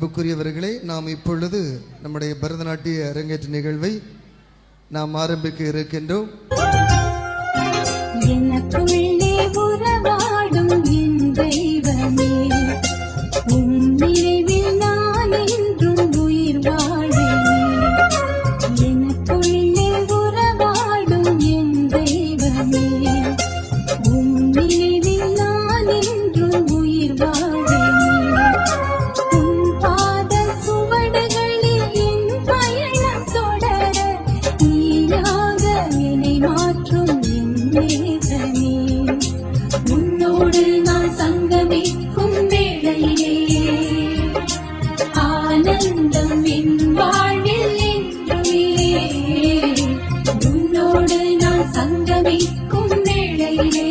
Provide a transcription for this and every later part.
அன்புக்குரியவர்களே, நாம் இப்பொழுது நம்முடைய பரதநாட்டிய அரங்கேற்ற நிகழ்வை நாம் ஆரம்பிக்க இருக்கின்றோம். எனக்குள்ளே உறவாடும் என் தெய்வமே, உன் நினைவில் நான் என்றும் உயிர் வாழ்வேன். எனக்குள்ளே உறவாடும் என் தெய்வமே, உன் நினைவில் நான் என்றும் உயிர் வாழ்வேன். உன்னோடு நான் சங்கமிக்கும் வேளையிலே ஆனந்தம் என் வாழ்வில் என்றுமே. உன்னோடு நான் சங்கமிக்கும் வேளையிலே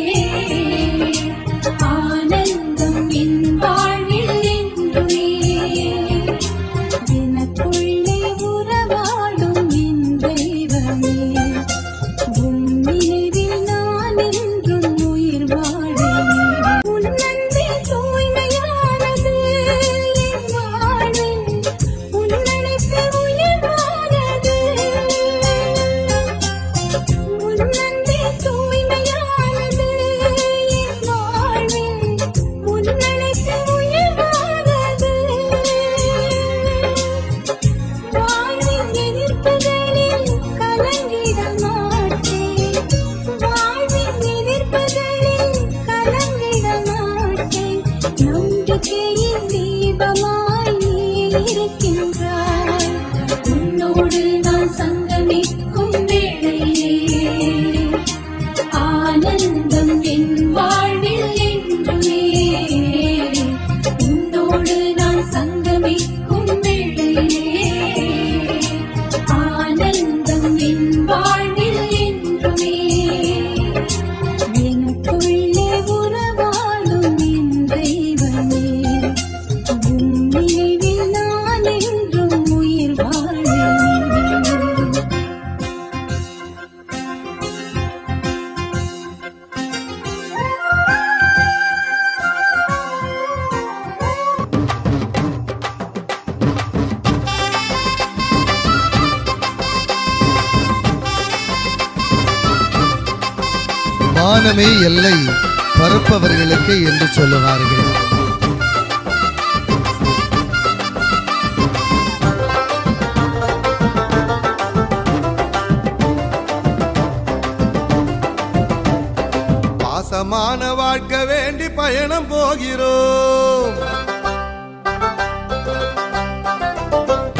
ஆனந்தம் என் வாழ்வில் என்றுமே. எனக்குள்ளே உறவாடும் என் தெய்வமே, உன் நினைவில் நான் என்றும் உயிர் வாழ்வேன். உன் அன்பே தூய்மையானது என் வாழ்வில், உன் அழைப்பு உயர்வானது. உன் அன்பே தூய்மையானது என் வாழ்வில், உன் அழைப்பு உயர்வானது. வாழ்வின் எதிர்ப்புகளில் கலங்கிட மாட்டேன், வாழ்வின் எதிர்ப்புகளில் கலங்கிட மாட்டேன். நம்பிக்கையின் தீபமாய் நீ இருக்கின்றாய். உன்னோடு நான் சங்கமிக்கும் வேளையிலே ஆனந்தம் என் வாழ்வில் என்றுமே. உன்னோடு நான் சங்கமிக்கும் வேளையிலே ஆனந்தம் என் வாழ்வில் என்றுமே. எனக்குள்ளே உறவாடும் என் தெய்வமே, உன் நினைவில் நான் என்றும் உயிர் வாழ்வேன். வானமே எல்லை, பறப்பவர்களுக்கு என்று சொல்லுவார்கள். பாசமான வாழ்க்கை வேண்டி பயணம் போகிறோம்.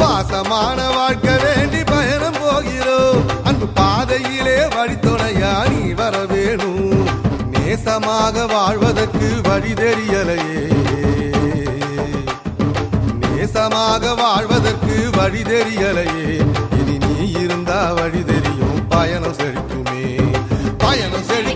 பாசமான வாழ்க்கை வேண்டி பயணம் போகிறோம். அன்பு பாதையிலே வழித்துணையா நீ வர வேணும். நேசமாக வாழ்வதற்கு வழி தெரியலையே, நேசமாக வாழ்வதற்கு வழி தெரியலையே. இனி நீ இருந்தா வழி தெரியும், பயணம் செழிக்குமே, பயணம் செழி